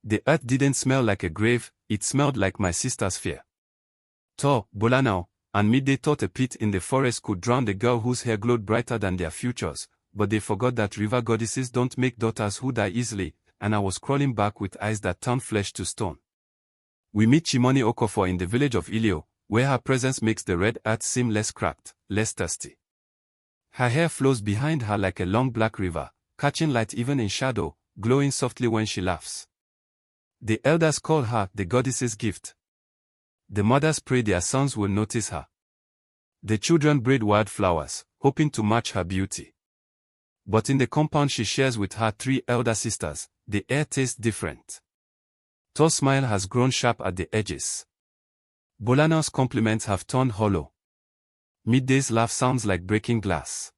The earth didn't smell like a grave, it smelled like my sister's fear. Thor, Bolanao, and Midday thought a pit in the forest could drown the girl whose hair glowed brighter than their futures, but they forgot that river goddesses don't make daughters who die easily, and I was crawling back with eyes that turned flesh to stone. We meet Chimoni Okafor in the village of Ilio, where her presence makes the red earth seem less cracked, less thirsty. Her hair flows behind her like a long black river, catching light even in shadow, glowing softly when she laughs. The elders call her the goddess's gift. The mothers pray their sons will notice her. The children braid wildflowers, hoping to match her beauty. But in the compound she shares with her 3 elder sisters, the air tastes different. Thor's smile has grown sharp at the edges. Bolanao's compliments have turned hollow. Midday's laugh sounds like breaking glass.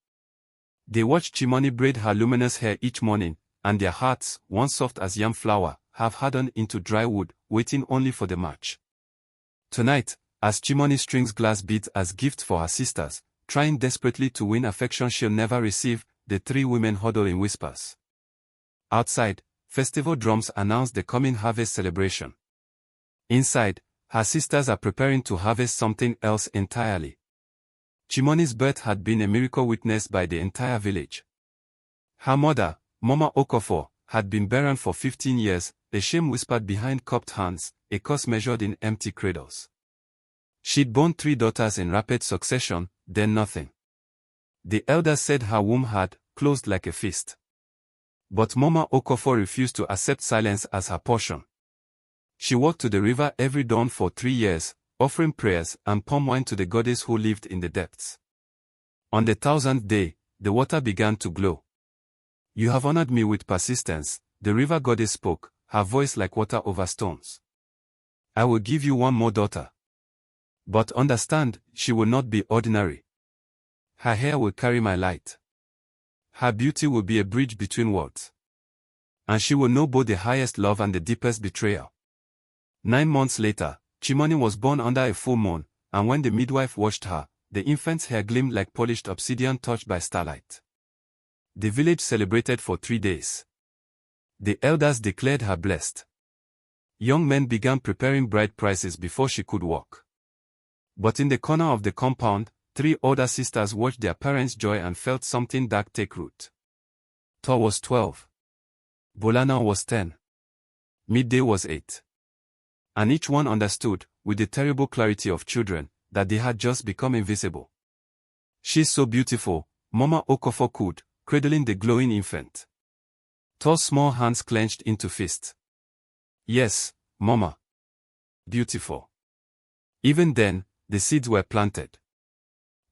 They watch Chimoni braid her luminous hair each morning, and their hearts, once soft as yam flour, have hardened into dry wood, waiting only for the match. Tonight, as Chimoni strings glass beads as gifts for her sisters, trying desperately to win affection she'll never receive, the 3 women huddle in whispers. Outside, festival drums announce the coming harvest celebration. Inside, her sisters are preparing to harvest something else entirely. Chimoni's birth had been a miracle witnessed by the entire village. Her mother, Mama Okafor, had been barren for 15 years, a shame whispered behind cupped hands, a curse measured in empty cradles. She'd borne 3 daughters in rapid succession, then nothing. The elders said her womb had closed like a fist. But Mama Okafor refused to accept silence as her portion. She walked to the river every dawn for 3 years, offering prayers and palm wine to the goddess who lived in the depths. On the 1000th day, the water began to glow. You have honored me with persistence, the river goddess spoke, her voice like water over stones. I will give you 1 more daughter. But understand, she will not be ordinary. Her hair will carry my light. Her beauty will be a bridge between worlds. And she will know both the highest love and the deepest betrayal. 9 months later, Chimoni was born under a full moon, and when the midwife watched her, the infant's hair gleamed like polished obsidian touched by starlight. The village celebrated for 3 days. The elders declared her blessed. Young men began preparing bride prices before she could walk. But in the corner of the compound, 3 older sisters watched their parents' joy and felt something dark take root. Thor was 12. Bolanao was 10. Midday was 8. And each one understood, with the terrible clarity of children, that they had just become invisible. She's so beautiful, Mama Okafor cooed, cradling the glowing infant. Thor's small hands clenched into fists. Yes, Mama. Beautiful. Even then, the seeds were planted.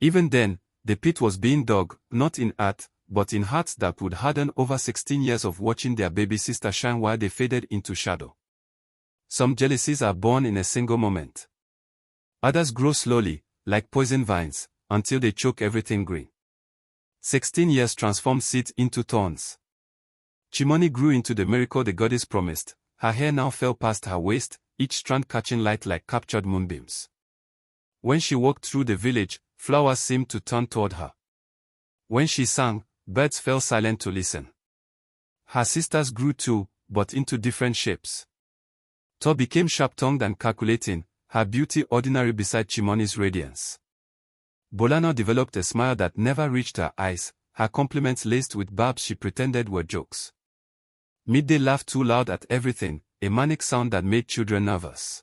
Even then, the pit was being dug, not in earth, but in hearts that would harden over 16 years of watching their baby sister shine while they faded into shadow. Some jealousies are born in a single moment. Others grow slowly, like poison vines, until they choke everything green. 16 years transformed seeds into thorns. Chimoni grew into the miracle the goddess promised. Her hair now fell past her waist, each strand catching light like captured moonbeams. When she walked through the village, flowers seemed to turn toward her. When she sang, birds fell silent to listen. Her sisters grew too, but into different shapes. Thor became sharp-tongued and calculating, her beauty ordinary beside Chimoni's radiance. Bolanao developed a smile that never reached her eyes, her compliments laced with barbs she pretended were jokes. Midday laughed too loud at everything, a manic sound that made children nervous.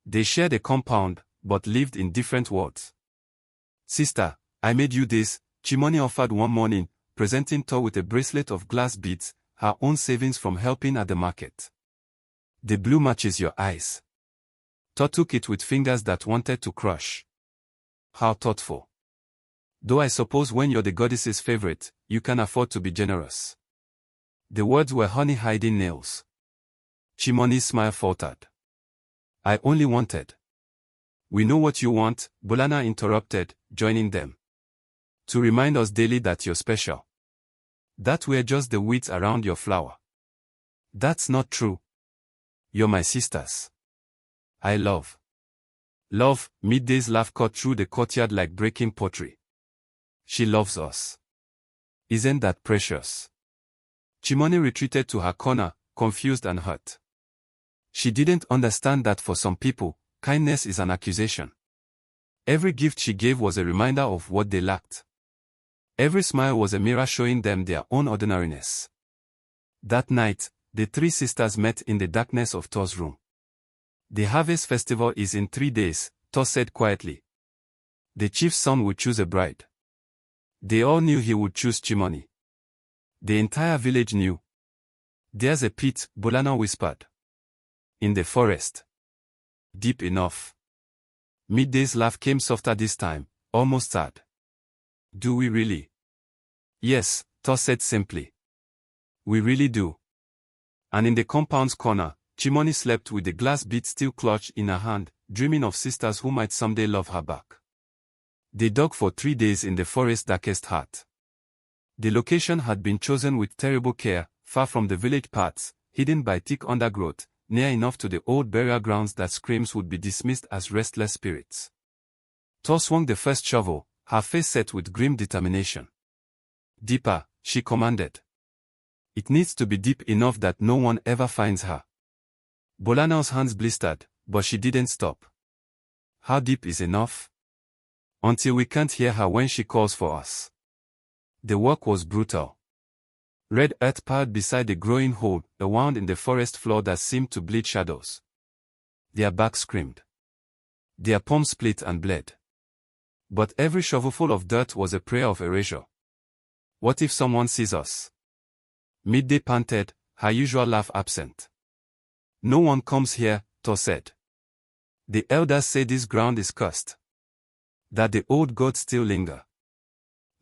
They shared a compound, but lived in different worlds. Sister, I made you this, Chimoni offered one morning, presenting Thor with a bracelet of glass beads, her own savings from helping at the market. The blue matches your eyes. Thor took it with fingers that wanted to crush. How thoughtful. Though I suppose when you're the goddess's favorite, you can afford to be generous. The words were honey hiding nails. Chimoni's smile faltered. I only wanted. We know what you want, Bolana interrupted, joining them. To remind us daily that you're special. That we're just the weeds around your flower. That's not true. You're my sisters. I love. Love, Midday's laugh cut through the courtyard like breaking pottery. She loves us. Isn't that precious? Chimoni retreated to her corner, confused and hurt. She didn't understand that for some people, kindness is an accusation. Every gift she gave was a reminder of what they lacked. Every smile was a mirror showing them their own ordinariness. That night, the three sisters met in the darkness of Thor's room. The harvest festival is in 3 days, Thor said quietly. The chief's son would choose a bride. They all knew he would choose Chimoni. The entire village knew. There's a pit, Bolana whispered. In the forest. Deep enough. Midday's laugh came softer this time, almost sad. Do we really? Yes, Thor said simply. We really do. And in the compound's corner, Chimoni slept with the glass bead still clutched in her hand, dreaming of sisters who might someday love her back. They dug for 3 days in the forest's darkest heart. The location had been chosen with terrible care, far from the village paths, hidden by thick undergrowth, near enough to the old burial grounds that screams would be dismissed as restless spirits. Thor swung the first shovel, her face set with grim determination. Deeper, she commanded. It needs to be deep enough that no one ever finds her. Bolana's hands blistered, but she didn't stop. How deep is enough? Until we can't hear her when she calls for us. The work was brutal. Red earth piled beside the growing hole, a wound in the forest floor that seemed to bleed shadows. Their backs screamed. Their palms split and bled. But every shovelful of dirt was a prayer of erasure. What if someone sees us? Midday panted, her usual laugh absent. No one comes here, Thor said. The elders say this ground is cursed. That the old gods still linger.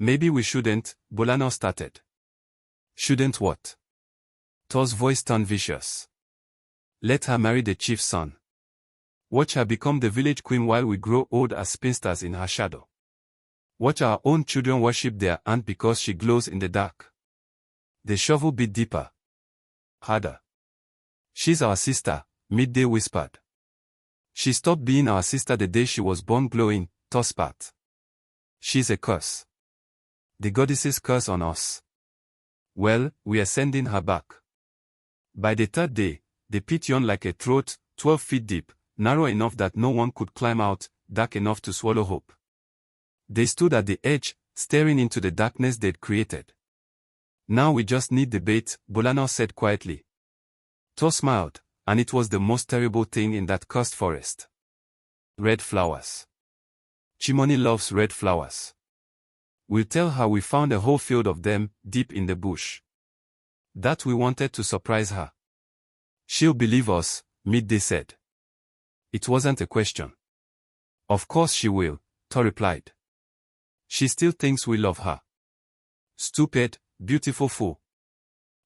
Maybe we shouldn't, Bolana started. Shouldn't what? Thor's voice turned vicious. Let her marry the chief's son. Watch her become the village queen while we grow old as spinsters in her shadow. Watch our own children worship their aunt because she glows in the dark. The shovel bit deeper. Harder. She's our sister, Midday whispered. She stopped being our sister the day she was born glowing, Thor spat. She's a curse. The goddesses curse on us. Well, we are sending her back. By the 3rd day, the pit yawned like a throat, 12 feet deep, narrow enough that no one could climb out, dark enough to swallow hope. They stood at the edge, staring into the darkness they'd created. Now we just need the bait, Bolana said quietly. Thor smiled, and it was the most terrible thing in that cursed forest. Red flowers. Chimoni loves red flowers. We'll tell her we found a whole field of them, deep in the bush. That we wanted to surprise her. She'll believe us, Midday said. It wasn't a question. Of course she will, Thor replied. She still thinks we love her. Stupid, beautiful fool.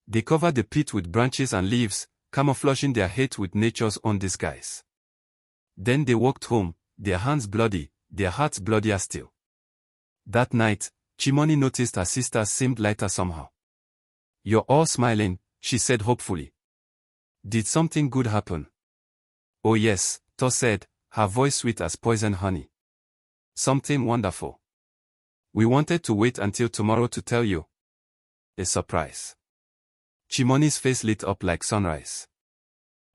They covered the pit with branches and leaves, camouflaging their hate with nature's own disguise. Then they walked home, their hands bloody, their hearts bloodier still. That night, Chimoni noticed her sisters seemed lighter somehow. You're all smiling, she said hopefully. Did something good happen? Oh yes, Thor said, her voice sweet as poison honey. Something wonderful. We wanted to wait until tomorrow to tell you. A surprise. Chimoni's face lit up like sunrise.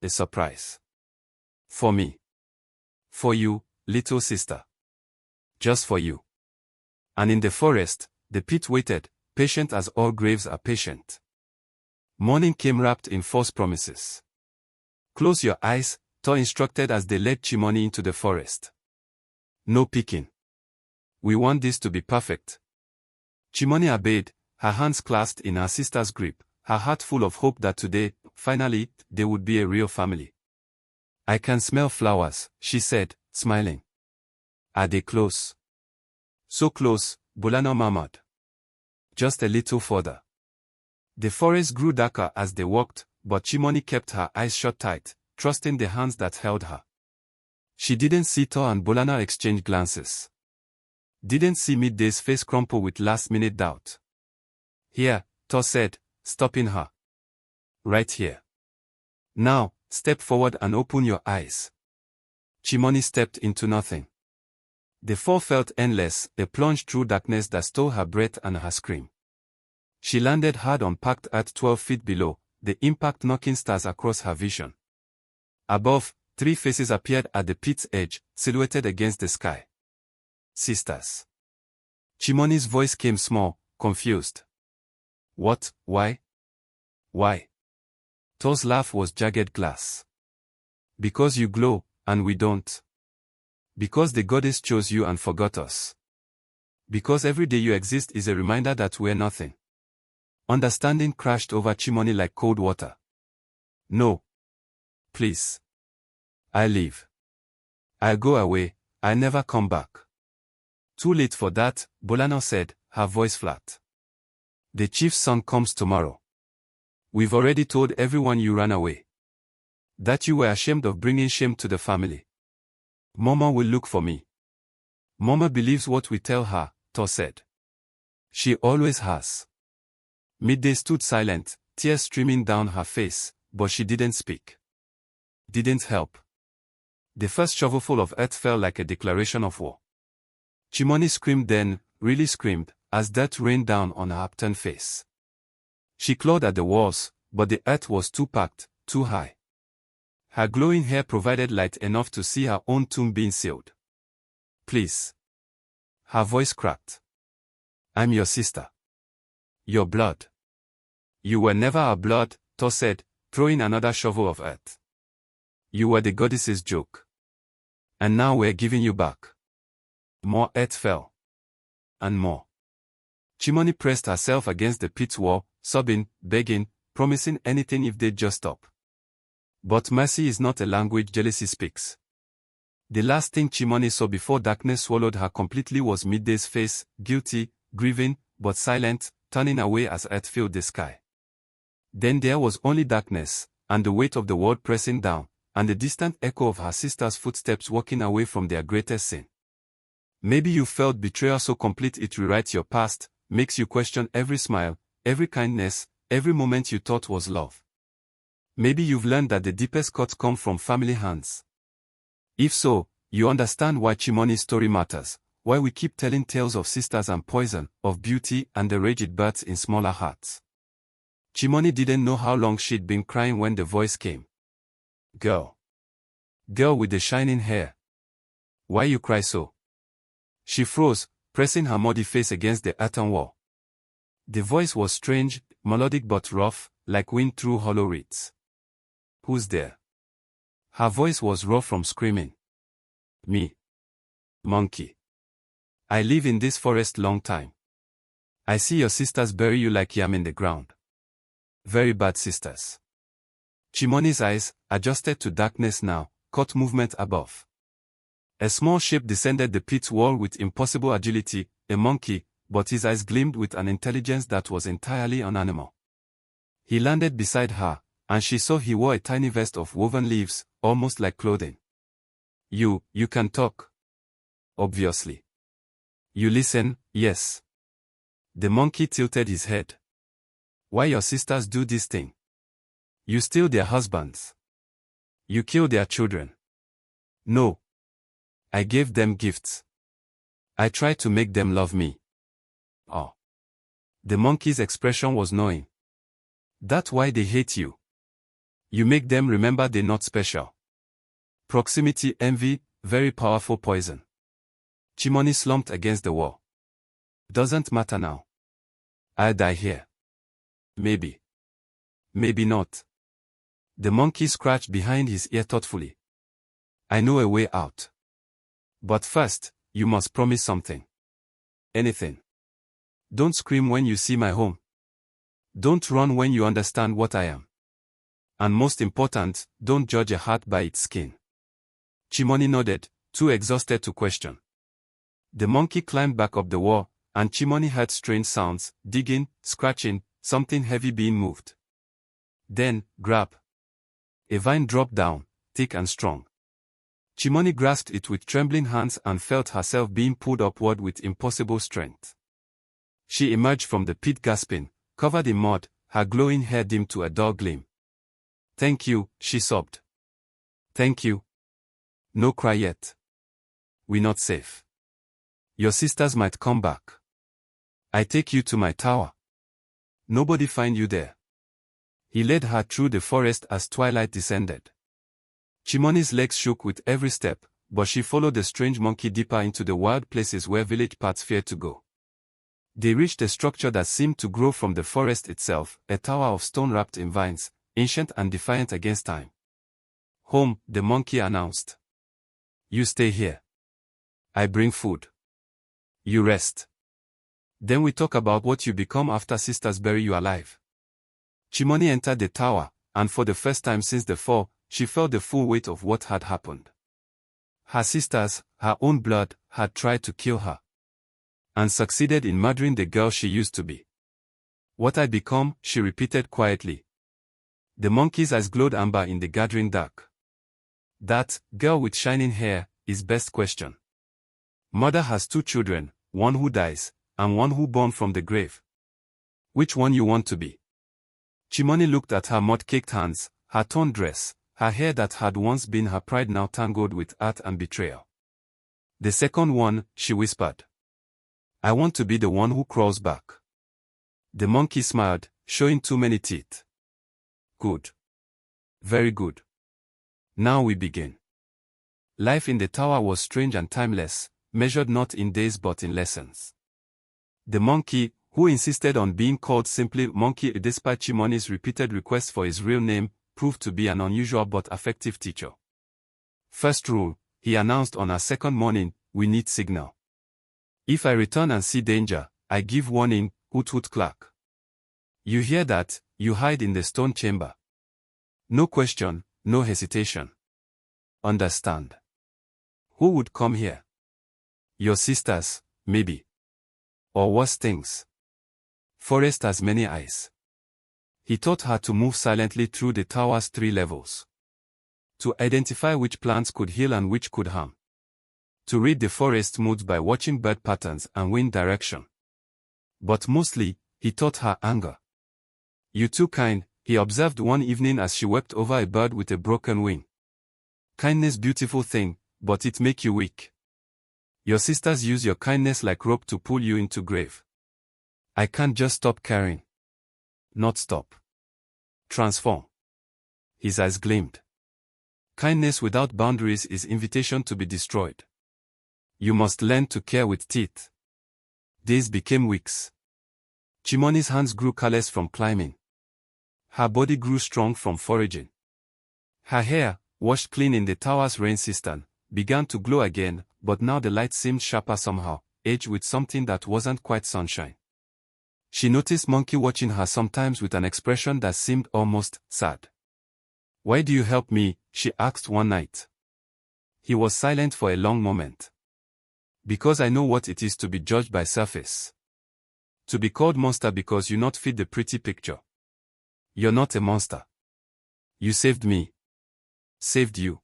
A surprise. For me. For you, little sister. Just for you. And in the forest, the pit waited, patient as all graves are patient. Morning came wrapped in false promises. Close your eyes, Thor instructed as they led Chimoni into the forest. No peeking. We want this to be perfect. Chimoni obeyed, her hands clasped in her sister's grip, her heart full of hope that today, finally, they would be a real family. I can smell flowers, she said, smiling. Are they close? So close, Bolana murmured. Just a little further. The forest grew darker as they walked, but Chimoni kept her eyes shut tight, trusting the hands that held her. She didn't see Thor and Bolana exchange glances. Didn't see Midday's face crumple with last-minute doubt. Here, Thor said, stopping her. Right here. Now, step forward and open your eyes. Chimoni stepped into nothing. The fall felt endless, a plunge through darkness that stole her breath and her scream. She landed hard on packed earth 12 feet below, the impact knocking stars across her vision. Above, 3 faces appeared at the pit's edge, silhouetted against the sky. Sisters. Chimoni's voice came small, confused. What? Why? Why? Thor's laugh was jagged glass. Because you glow, and we don't. Because the goddess chose you and forgot us. Because every day you exist is a reminder that we're nothing. Understanding crashed over Chimoni like cold water. No. Please. I leave. I'll go away, I'll never come back. Too late for that, Bolana said, her voice flat. The chief's son comes tomorrow. We've already told everyone you ran away. That you were ashamed of bringing shame to the family. Mama will look for me. Mama believes what we tell her, Thor said. She always has. Midday stood silent, tears streaming down her face, but she didn't speak. Didn't help. The first shovelful of earth fell like a declaration of war. Chimoni screamed then, really screamed, as dirt rained down on her upturned face. She clawed at the walls, but the earth was too packed, too high. Her glowing hair provided light enough to see her own tomb being sealed. Please. Her voice cracked. I'm your sister. Your blood. You were never our blood, Thor said, throwing another shovel of earth. You were the goddess's joke. And now we're giving you back. More earth fell. And more. Chimoni pressed herself against the pit's wall, sobbing, begging, promising anything if they'd just stop. But mercy is not a language jealousy speaks. The last thing Chimoni saw before darkness swallowed her completely was Midday's face, guilty, grieving, but silent, turning away as earth filled the sky. Then there was only darkness, and the weight of the world pressing down, and the distant echo of her sister's footsteps walking away from their greatest sin. Maybe you felt betrayal so complete it rewrites your past, makes you question every smile, every kindness, every moment you thought was love. Maybe you've learned that the deepest cuts come from family hands. If so, you understand why Chimoni's story matters, why we keep telling tales of sisters and poison, of beauty and the rage it births in smaller hearts. Chimoni didn't know how long she'd been crying when the voice came. Girl. Girl with the shining hair. Why you cry so? She froze, pressing her muddy face against the earthen wall. The voice was strange, melodic but rough, like wind through hollow reeds. Who's there? Her voice was raw from screaming. Me. Monkey. I live in this forest long time. I see your sisters bury you like yam in the ground. Very bad sisters. Chimoni's eyes, adjusted to darkness now, caught movement above. A small shape descended the pit's wall with impossible agility, a monkey, but his eyes gleamed with an intelligence that was entirely unanimal. He landed beside her, and she saw he wore a tiny vest of woven leaves, almost like clothing. You can talk. Obviously. You listen, yes. The monkey tilted his head. Why your sisters do this thing? You steal their husbands. You kill their children. No. I gave them gifts. I tried to make them love me. Oh. The monkey's expression was knowing. That's why they hate you. You make them remember they're not special. Proximity envy, very powerful poison. Chimoni slumped against the wall. Doesn't matter now. I'll die here. Maybe. Maybe not. The monkey scratched behind his ear thoughtfully. I know a way out. But first, you must promise something. Anything. Don't scream when you see my home. Don't run when you understand what I am. And most important, don't judge a heart by its skin. Chimoni nodded, too exhausted to question. The monkey climbed back up the wall, and Chimoni heard strange sounds, digging, scratching, something heavy being moved. Then, grab. A vine dropped down, thick and strong. Chimoni grasped it with trembling hands and felt herself being pulled upward with impossible strength. She emerged from the pit gasping, covered in mud, her glowing hair dimmed to a dull gleam. Thank you, she sobbed. Thank you. No cry yet. We're not safe. Your sisters might come back. I take you to my tower. Nobody find you there. He led her through the forest as twilight descended. Chimoni's legs shook with every step, but she followed the strange monkey deeper into the wild places where village paths feared to go. They reached a structure that seemed to grow from the forest itself, a tower of stone wrapped in vines, ancient and defiant against time. "Home," the monkey announced. "You stay here. I bring food. You rest. Then we talk about what you become after sisters bury you alive." Chimoni entered the tower, and for the first time since the fall, she felt the full weight of what had happened. Her sisters, her own blood, had tried to kill her. And succeeded in murdering the girl she used to be. "What I become," she repeated quietly. The monkey's eyes glowed amber in the gathering dark. "That girl with shining hair is best question. Mother has 2 children, one who dies, and one who born from the grave. Which one you want to be?" Chimoni looked at her mud-caked hands, her torn dress, her hair that had once been her pride now tangled with art and betrayal. "The second one," she whispered. "I want to be the one who crawls back." The monkey smiled, showing too many teeth. "Good. Very good. Now we begin." Life in the tower was strange and timeless, measured not in days but in lessons. The monkey, who insisted on being called simply Monkey despite Chimoni's repeated requests for his real name, proved to be an unusual but effective teacher. "First rule," he announced on our second morning, "we need signal. If I return and see danger, I give warning, hoot hoot clack. You hear that, you hide in the stone chamber. No question, no hesitation. Understand? Who would come here? Your sisters, maybe. Or worse things. Forest has many eyes." He taught her to move silently through the tower's 3 levels. To identify which plants could heal and which could harm. To read the forest moods by watching bird patterns and wind direction. But mostly, he taught her anger. "You too kind," he observed one evening as she wept over a bird with a broken wing. "Kindness beautiful thing, but it make you weak. Your sisters use your kindness like rope to pull you into grave. I can't just stop caring. Not stop. Transform." His eyes gleamed. "Kindness without boundaries is invitation to be destroyed. You must learn to care with teeth." Days became weeks. Chimoni's hands grew callous from climbing. Her body grew strong from foraging. Her hair, washed clean in the tower's rain cistern, began to glow again, but now the light seemed sharper somehow, edged with something that wasn't quite sunshine. She noticed Monkey watching her sometimes with an expression that seemed almost sad. "Why do you help me?" she asked one night. He was silent for a long moment. "Because I know what it is to be judged by surface. To be called monster because you not fit the pretty picture. You're not a monster. You saved me." "Saved you?"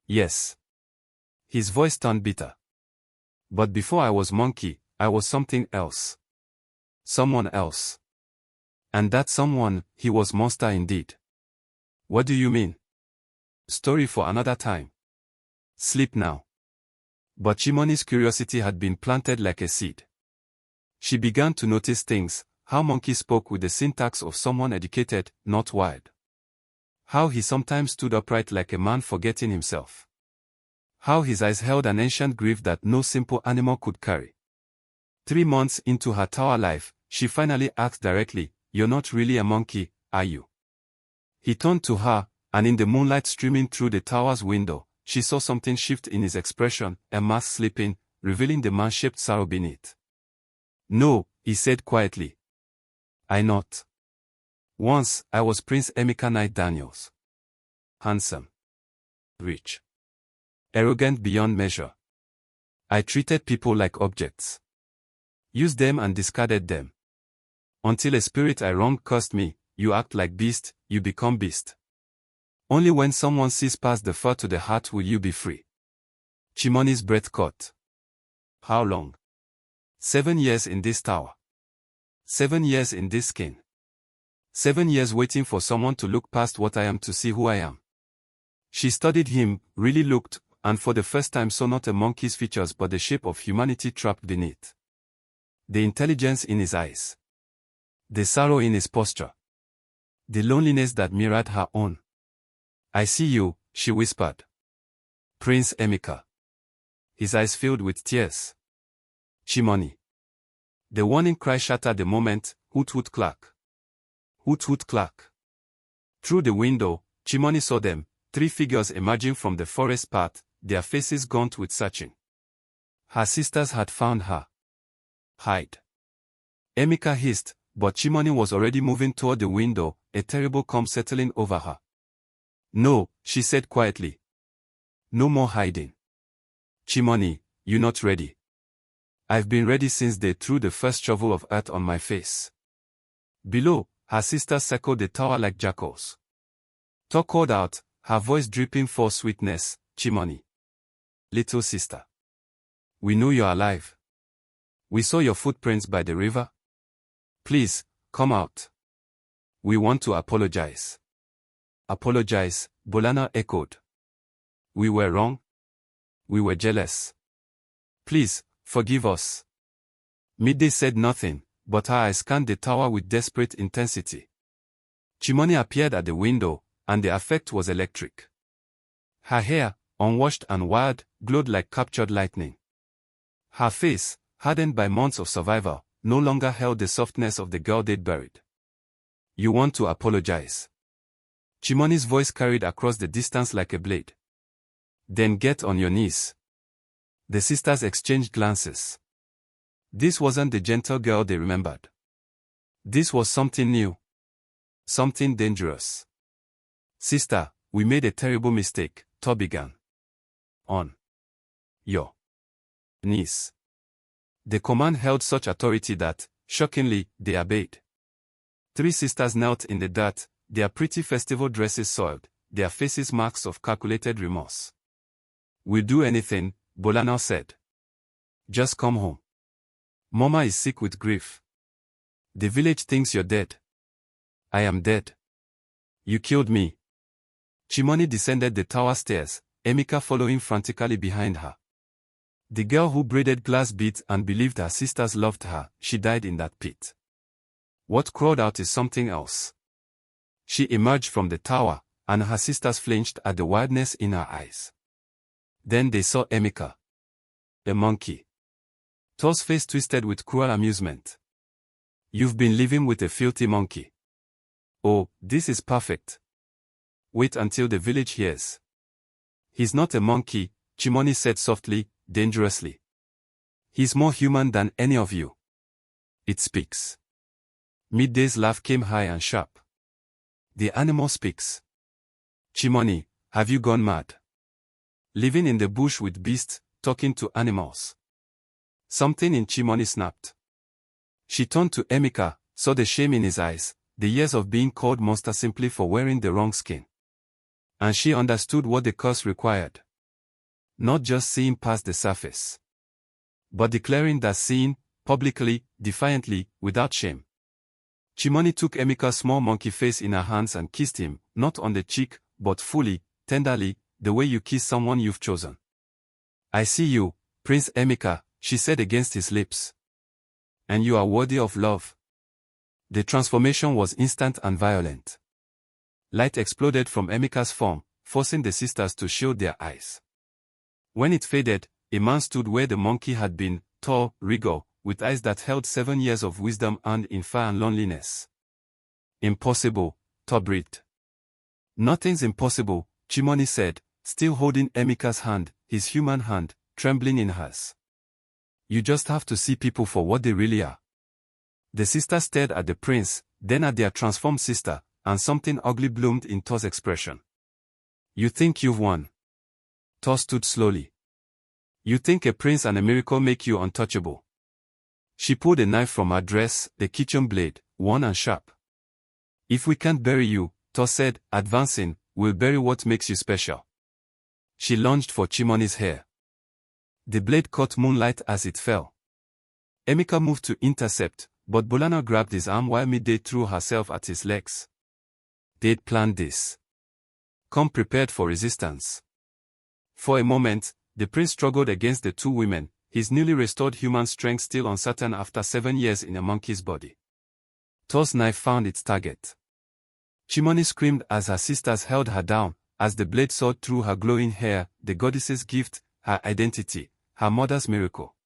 "Yes." His voice turned bitter. "But before I was Monkey, I was something else. Someone else. And that someone, he was monster indeed." "What do you mean?" "Story for another time. Sleep now." But Chimoni's curiosity had been planted like a seed. She began to notice things, how Monkey spoke with the syntax of someone educated, not wild. How he sometimes stood upright like a man forgetting himself. How his eyes held an ancient grief that no simple animal could carry. 3 months into her tower life, she finally asked directly, "You're not really a monkey, are you?" He turned to her, and in the moonlight streaming through the tower's window, she saw something shift in his expression, a mask slipping, revealing the man-shaped sorrow beneath. "No," he said quietly. "I not. Once, I was Prince Emeka Knight Daniels. Handsome. Rich. Arrogant beyond measure. I treated people like objects. Used them and discarded them. Until a spirit I wronged cursed me, you act like beast, you become beast. Only when someone sees past the fur to the heart will you be free." Chimoni's breath caught. "How long?" 7 years in this tower. 7 years in this skin. 7 years waiting for someone to look past what I am to see who I am." She studied him, really looked, and for the first time saw not a monkey's features but the shape of humanity trapped beneath. The intelligence in his eyes. The sorrow in his posture. The loneliness that mirrored her own. "I see you," she whispered. Prince Emeka. His eyes filled with tears. Chimoni. The warning cry shattered the moment, hoot hoot clack. Hoot hoot clack. Through the window, Chimoni saw them, 3 figures emerging from the forest path, their faces gaunt with searching. Her sisters had found her. Hide. Emeka hissed, but Chimoni was already moving toward the window, a terrible calm settling over her. No, she said quietly. No more hiding. Chimoni, you're not ready. I've been ready since they threw the first shovel of earth on my face. Below, her sisters circled the tower like jackals. Tor called out, her voice dripping for sweetness, Chimoni. Little sister. We know you're alive. We saw your footprints by the river. Please, come out. We want to apologize. Apologize, Bolana echoed. We were wrong. We were jealous. Please, forgive us. Midday said nothing, but her eyes scanned the tower with desperate intensity. Chimoni appeared at the window, and the effect was electric. Her hair, unwashed and wild, glowed like captured lightning. Her face, hardened by months of survival, no longer held the softness of the girl they'd buried. You want to apologize. Chimoni's voice carried across the distance like a blade. Then get on your knees. The sisters exchanged glances. This wasn't the gentle girl they remembered. This was something new. Something dangerous. Sister, we made a terrible mistake, Tor began. On your knees. The command held such authority that, shockingly, they obeyed. 3 sisters knelt in the dirt, their pretty festival dresses soiled, their faces marks of calculated remorse. We'll do anything, Bolana said. Just come home. Mama is sick with grief. The village thinks you're dead. I am dead. You killed me. Chimoni descended the tower stairs, Emeka following frantically behind her. The girl who braided glass beads and believed her sisters loved her, she died in that pit. What crawled out is something else. She emerged from the tower, and her sisters flinched at the wildness in her eyes. Then they saw Emeka. A monkey. Tor's face twisted with cruel amusement. You've been living with a filthy monkey. Oh, this is perfect. Wait until the village hears. He's not a monkey, Chimoni said softly, dangerously. He's more human than any of you. It speaks. Midday's laugh came high and sharp. The animal speaks. Chimoni, have you gone mad? Living in the bush with beasts, talking to animals. Something in Chimoni snapped. She turned to Emeka, saw the shame in his eyes, the years of being called monster simply for wearing the wrong skin. And she understood what the curse required. Not just seeing past the surface, but declaring that seeing, publicly, defiantly, without shame. Chimoni took Emeka's small monkey face in her hands and kissed him, not on the cheek, but fully, tenderly, the way you kiss someone you've chosen. I see you, Prince Emeka, she said against his lips. And you are worthy of love. The transformation was instant and violent. Light exploded from Emeka's form, forcing the sisters to shield their eyes. When it faded, a man stood where the monkey had been, tall, regal, with eyes that held 7 years of wisdom earned in fire and loneliness. Impossible, Tor breathed. Nothing's impossible, Chimoni said, still holding Emeka's hand, his human hand, trembling in hers. You just have to see people for what they really are. The sisters stared at the prince, then at their transformed sister, and something ugly bloomed in Tor's expression. You think you've won? Tor stood slowly. You think a prince and a miracle make you untouchable? She pulled a knife from her dress, the kitchen blade, worn and sharp. If we can't bury you, Tor said, advancing, we'll bury what makes you special. She lunged for Chimoni's hair. The blade caught moonlight as it fell. Emeka moved to intercept, but Bolana grabbed his arm while Midday threw herself at his legs. They'd planned this. Come prepared for resistance. For a moment, the prince struggled against the 2 women, his newly restored human strength still uncertain after 7 years in a monkey's body. Tor's knife found its target. Chimoni screamed as her sisters held her down, as the blade sawed through her glowing hair, the goddess's gift, her identity, her mother's miracle.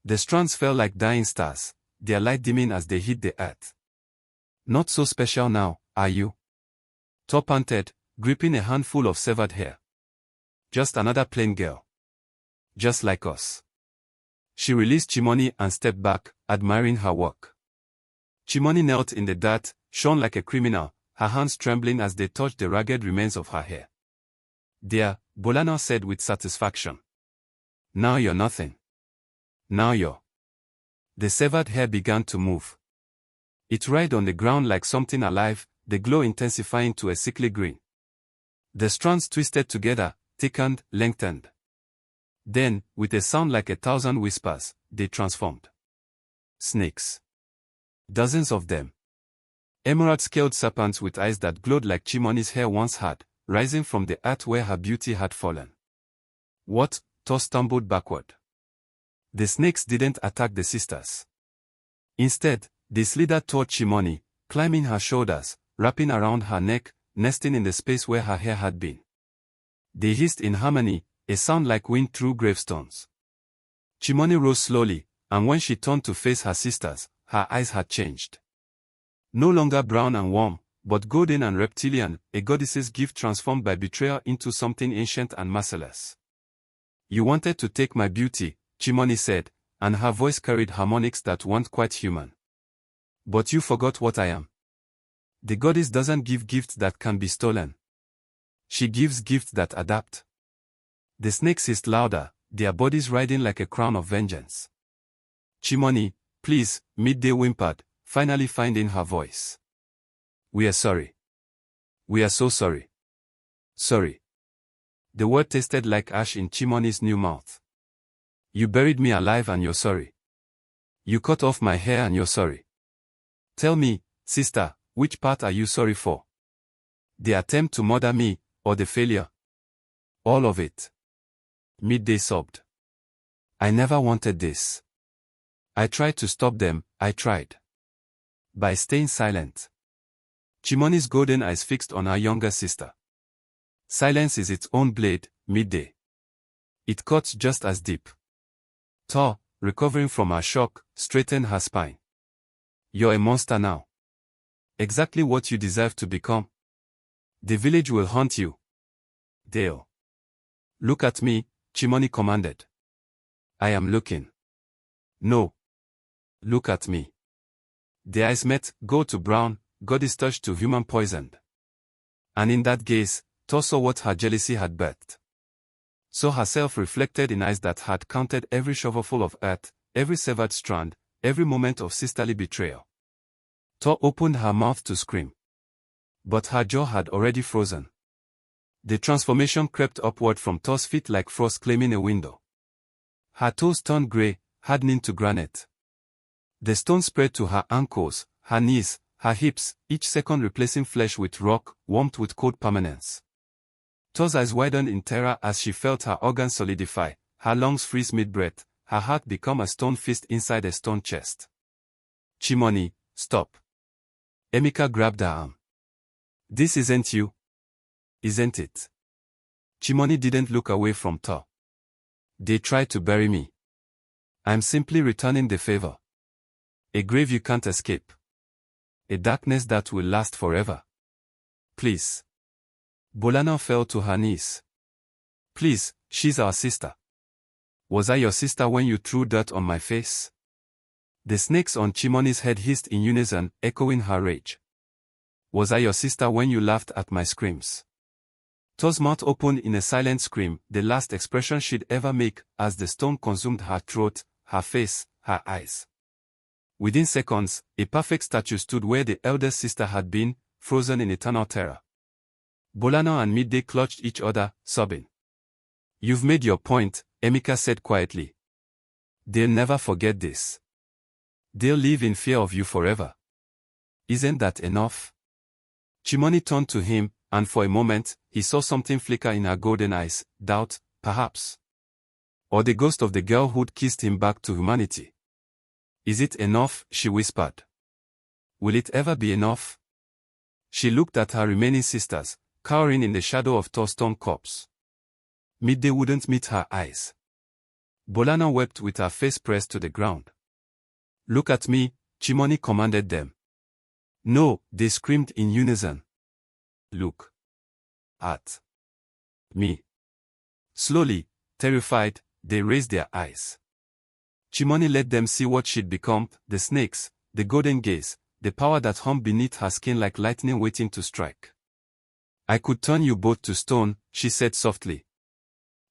The strands fell like dying stars, their light dimming as they hit the earth. Not so special now, are you? Thor panted, gripping a handful of severed hair. Just another plain girl. Just like us. She released Chimoni and stepped back, admiring her work. Chimoni knelt in the dirt, shone like a criminal, her hands trembling as they touched the ragged remains of her hair. Dear, Bolana said with satisfaction. Now you're nothing. Now you're. The severed hair began to move. It writhed on the ground like something alive, the glow intensifying to a sickly green. The strands twisted together, thickened, lengthened. Then, with a sound like 1,000 whispers, they transformed. Snakes. Dozens of them. Emerald-scaled serpents with eyes that glowed like Chimoni's hair once had, rising from the earth where her beauty had fallen. What? Thor stumbled backward. The snakes didn't attack the sisters. Instead, they slithered toward Chimoni, climbing her shoulders, wrapping around her neck, nesting in the space where her hair had been. They hissed in harmony, a sound like wind through gravestones. Chimoni rose slowly, and when she turned to face her sisters, her eyes had changed. No longer brown and warm, but golden and reptilian, a goddess's gift transformed by betrayal into something ancient and merciless. You wanted to take my beauty, Chimoni said, and her voice carried harmonics that weren't quite human. But you forgot what I am. The goddess doesn't give gifts that can be stolen. She gives gifts that adapt. The snakes hissed louder, their bodies riding like a crown of vengeance. Chimoni, please, Midday whimpered, finally finding her voice. We are sorry. We are so sorry. Sorry. The word tasted like ash in Chimoni's new mouth. You buried me alive and you're sorry. You cut off my hair and you're sorry. Tell me, sister, which part are you sorry for? The attempt to murder me, or the failure? All of it. Midday sobbed. I never wanted this. I tried to stop them, I tried. By staying silent. Chimoni's golden eyes fixed on her younger sister. Silence is its own blade, Midday. It cuts just as deep. Thor, recovering from her shock, straightened her spine. You're a monster now. Exactly what you deserve to become. The village will haunt you. Dale. Look at me, Chimoni commanded. I am looking. No. Look at me. The eyes met, gold to brown, goddess touched to human poisoned. And in that gaze, Thor saw what her jealousy had birthed. Saw herself reflected in eyes that had counted every shovelful of earth, every severed strand, every moment of sisterly betrayal. Thor opened her mouth to scream. But her jaw had already frozen. The transformation crept upward from Thor's feet like frost claiming a window. Her toes turned grey, hardening to granite. The stone spread to her ankles, her knees, her hips, each second replacing flesh with rock, warmth with cold permanence. Thor's eyes widened in terror as she felt her organs solidify, her lungs freeze mid-breath, her heart become a stone fist inside a stone chest. Chimoni, stop. Emika grabbed her arm. This isn't you. Isn't it? Chimoni didn't look away from Thor. They tried to bury me. I'm simply returning the favor. A grave you can't escape. A darkness that will last forever. Please. Bolana fell to her knees. Please, she's our sister. Was I your sister when you threw dirt on my face? The snakes on Chimoni's head hissed in unison, echoing her rage. Was I your sister when you laughed at my screams? Thor's mouth opened in a silent scream, the last expression she'd ever make, as the stone consumed her throat, her face, her eyes. Within seconds, a perfect statue stood where the eldest sister had been, frozen in eternal terror. Bolana and Midday clutched each other, sobbing. You've made your point, Emika said quietly. They'll never forget this. They'll live in fear of you forever. Isn't that enough? Chimoni turned to him, and for a moment, he saw something flicker in her golden eyes, doubt, perhaps. Or the ghost of the girl who'd kissed him back to humanity. Is it enough? She whispered. Will it ever be enough? She looked at her remaining sisters, cowering in the shadow of tall stone corpse. Midday wouldn't meet her eyes. Bolana wept with her face pressed to the ground. "Look at me," Chimoni commanded them. "No," they screamed in unison. "Look at me." Slowly, terrified, they raised their eyes. Chimoni let them see what she'd become, the snakes, the golden gaze, the power that hung beneath her skin like lightning waiting to strike. "I could turn you both to stone," she said softly.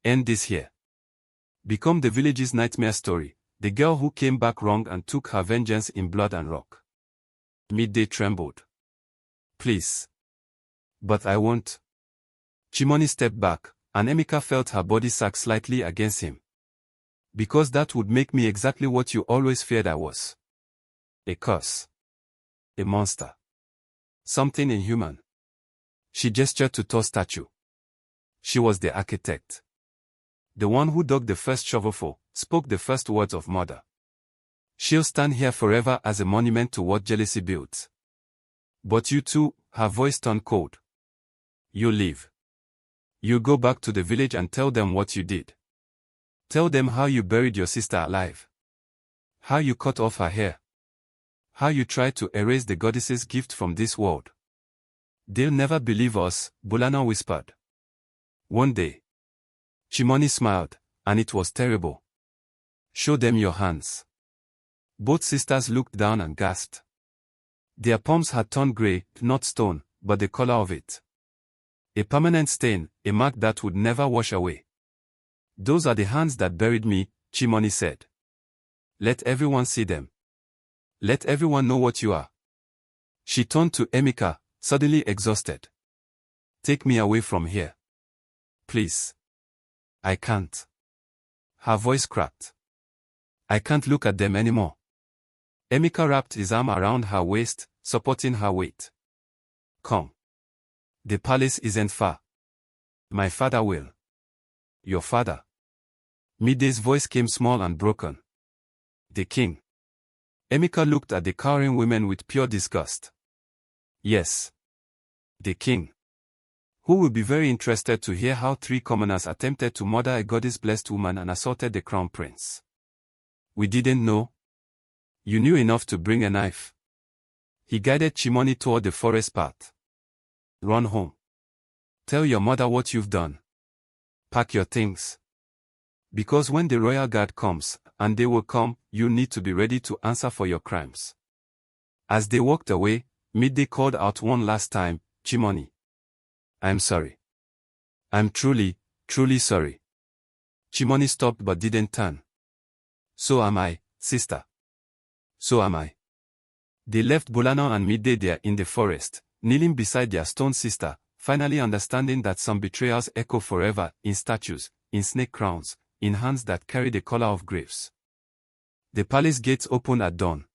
"End this here. Become the village's nightmare story, the girl who came back wrong and took her vengeance in blood and rock." Midday trembled. "Please." "But I won't." Chimoni stepped back, and Emeka felt her body sag slightly against him. "Because that would make me exactly what you always feared I was. A curse. A monster. Something inhuman." She gestured to tall statue. She was the architect. The one who dug the first shovelful, spoke the first words of murder. "She'll stand here forever as a monument to what jealousy built. But you too," her voice turned cold. "You leave. You go back to the village and tell them what you did. Tell them how you buried your sister alive. How you cut off her hair. How you tried to erase the goddess's gift from this world. They'll never believe us," Bolana whispered. "One day." Chimoni smiled, and it was terrible. "Show them your hands." Both sisters looked down and gasped. Their palms had turned grey, not stone, but the color of it. A permanent stain, a mark that would never wash away. "Those are the hands that buried me," Chimoni said. "Let everyone see them. Let everyone know what you are." She turned to Emeka, suddenly exhausted. "Take me away from here. Please. I can't." Her voice cracked. "I can't look at them anymore." Emeka wrapped his arm around her waist, supporting her weight. "Come. The palace isn't far. My father will." "Your father?" Midday's voice came small and broken. "The king." Emeka looked at the cowering women with pure disgust. "Yes. The king. Who will be very interested to hear how 3 commoners attempted to murder a goddess-blessed woman and assaulted the crown prince. We didn't know. You knew enough to bring a knife." He guided Chimoni toward the forest path. "Run home. Tell your mother what you've done. Pack your things. Because when the royal guard comes, and they will come, you need to be ready to answer for your crimes." As they walked away, Midday called out one last time, "Chimoni. I'm sorry. I'm truly, truly sorry." Chimoni stopped but didn't turn. "So am I, sister. So am I." They left Bolana and Midday there in the forest, kneeling beside their stone sister, finally understanding that some betrayals echo forever, in statues, in snake crowns, in hands that carry the color of graves. The palace gates opened at dawn.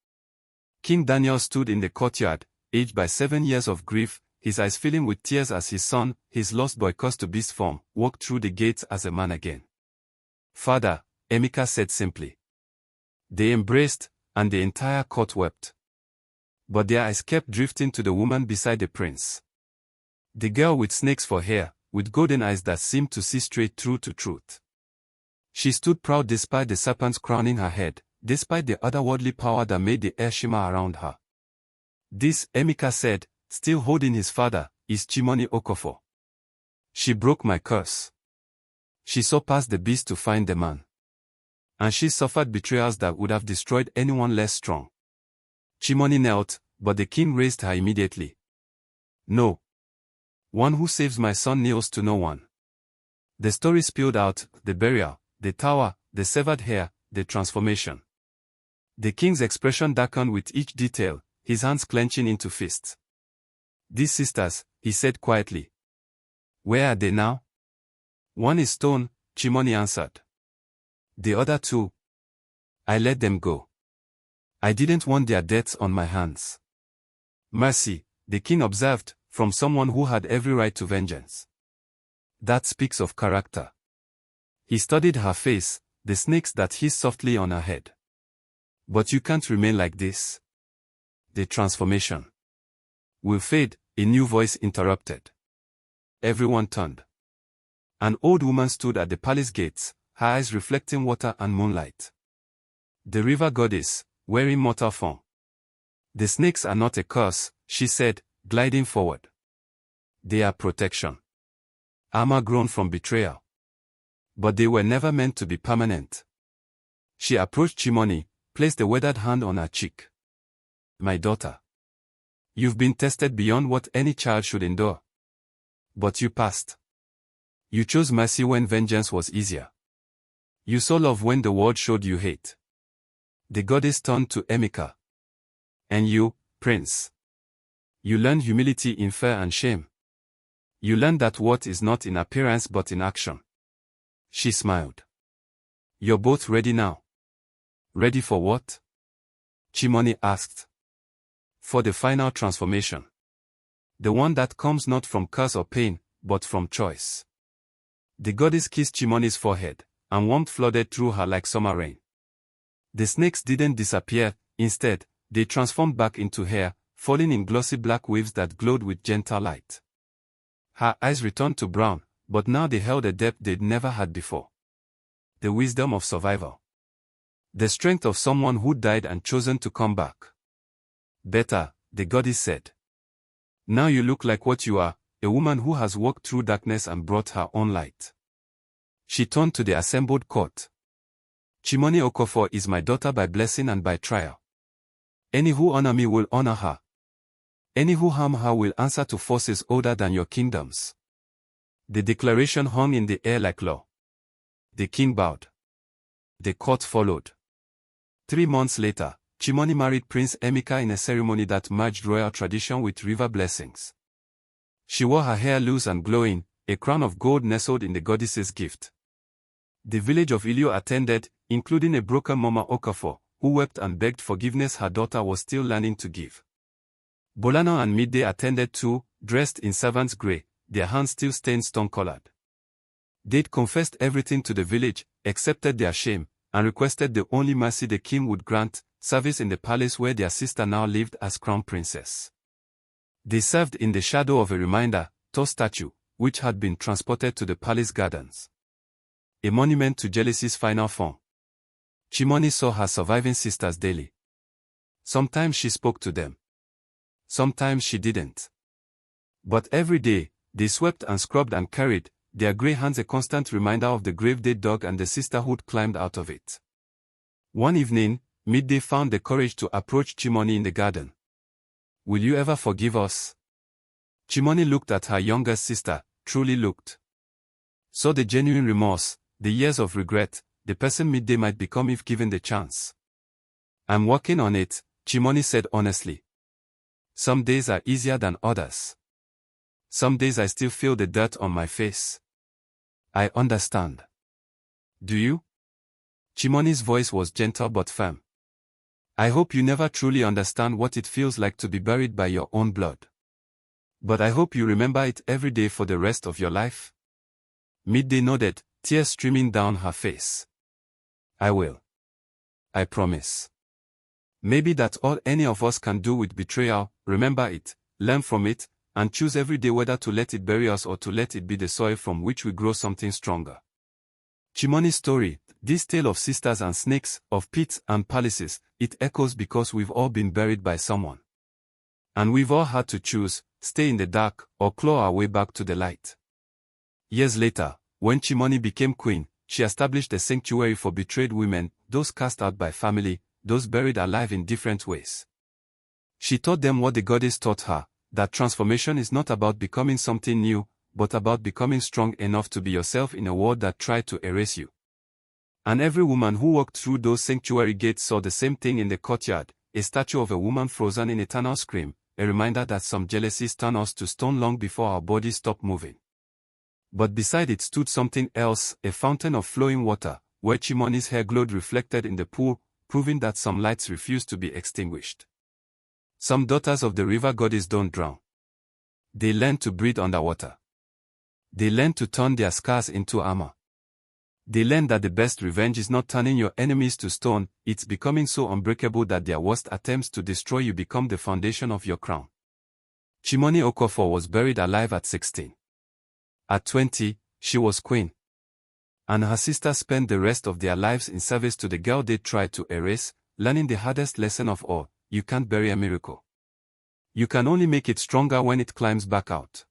King Daniel stood in the courtyard, aged by 7 years of grief, his eyes filling with tears as his son, his lost boy cursed to beast form, walked through the gates as a man again. "Father," Emeka said simply. They embraced, and the entire court wept. But their eyes kept drifting to the woman beside the prince. The girl with snakes for hair, with golden eyes that seemed to see straight through to truth. She stood proud despite the serpents crowning her head, despite the otherworldly power that made the air shimmer around her. "This," Emeka said, still holding his father, "is Chimoni Okafor. She broke my curse. She saw past the beast to find the man. And she suffered betrayals that would have destroyed anyone less strong." Chimoni knelt, but the king raised her immediately. "No. One who saves my son kneels to no one." The story spilled out, the burial, the tower, the severed hair, the transformation. The king's expression darkened with each detail, his hands clenching into fists. "These sisters," he said quietly. "Where are they now?" "One is stone," Chimoni answered. "The other 2. I let them go. I didn't want their deaths on my hands." "Mercy," the king observed, from someone who had every right to vengeance. "That speaks of character." He studied her face, the snakes that hissed softly on her head. "But you can't remain like this. The transformation will fade," a new voice interrupted. everyone turned. An old woman stood at the palace gates, her eyes reflecting water and moonlight. The river goddess, wearing mortal form. The snakes are not a curse, she said, gliding forward. They are protection. Armor grown from betrayal. But they were never meant to be permanent. She approached Chimoni, placed a weathered hand on her cheek. My daughter. You've been tested beyond what any child should endure. But you passed. You chose mercy when vengeance was easier. You saw love when the world showed you hate. The goddess turned to Emeka. And you, prince. You learned humility in fear and shame. You learned that worth is not in appearance but in action. She smiled. You're both ready now. Ready for what? Chimoni asked. For the final transformation. The one that comes not from curse or pain, but from choice. The goddess kissed Chimoni's forehead, and warmth flooded through her like summer rain. The snakes didn't disappear, instead, they transformed back into hair, falling in glossy black waves that glowed with gentle light. Her eyes returned to brown, but now they held a depth they'd never had before. The wisdom of survival. The strength of someone who died and chosen to come back. Better, the goddess said. Now you look like what you are, a woman who has walked through darkness and brought her own light. She turned to the assembled court. Chimoni Okafor is my daughter by blessing and by trial. Any who honor me will honor her. Any who harm her will answer to forces older than your kingdoms. The declaration hung in the air like law. The king bowed. The court followed. 3 months later, Chimoni married Prince Emeka in a ceremony that merged royal tradition with river blessings. She wore her hair loose and glowing, a crown of gold nestled in the goddess's gift. The village of Ilio attended, including a broken Mama Okafor, who wept and begged forgiveness her daughter was still learning to give. Bolano and Midday attended too, dressed in servants' grey, their hands still stained stone-colored. They'd confessed everything to the village, accepted their shame, and requested the only mercy the king would grant, service in the palace where their sister now lived as crown princess. They served in the shadow of a reminder, tall statue, which had been transported to the palace gardens. A monument to jealousy's final form. Chimoni saw her surviving sisters daily. Sometimes she spoke to them. Sometimes she didn't. But every day, they swept and scrubbed and carried, their grey hands a constant reminder of the grave they dug and the sisterhood climbed out of it. One evening, Midday found the courage to approach Chimoni in the garden. Will you ever forgive us? Chimoni looked at her younger sister, truly looked. Saw the genuine remorse, the years of regret, the person Midday might become if given the chance. I'm working on it, Chimoni said honestly. Some days are easier than others. Some days I still feel the dirt on my face. I understand. Do you? Chimoni's voice was gentle but firm. I hope you never truly understand what it feels like to be buried by your own blood. But I hope you remember it every day for the rest of your life. Midday nodded, tears streaming down her face. I will. I promise. Maybe that's all any of us can do with betrayal, remember it, learn from it, and choose every day whether to let it bury us or to let it be the soil from which we grow something stronger. Chimoni's story, this tale of sisters and snakes, of pits and palaces, it echoes because we've all been buried by someone. And we've all had to choose, stay in the dark, or claw our way back to the light. Years later, when Chimoni became queen, she established a sanctuary for betrayed women, those cast out by family, those buried alive in different ways. She taught them what the goddess taught her, that transformation is not about becoming something new, but about becoming strong enough to be yourself in a world that tried to erase you. And every woman who walked through those sanctuary gates saw the same thing in the courtyard, a statue of a woman frozen in eternal scream, a reminder that some jealousies turn us to stone long before our bodies stop moving. But beside it stood something else, a fountain of flowing water, where Chimoni's hair glowed reflected in the pool, proving that some lights refuse to be extinguished. Some daughters of the river goddess don't drown. They learn to breathe underwater. They learn to turn their scars into armor. They learn that the best revenge is not turning your enemies to stone, it's becoming so unbreakable that their worst attempts to destroy you become the foundation of your crown. Chimoni Okafor was buried alive at 16. At 20, she was queen. And her sisters spent the rest of their lives in service to the girl they tried to erase, learning the hardest lesson of all: you can't bury a miracle. You can only make it stronger when it climbs back out.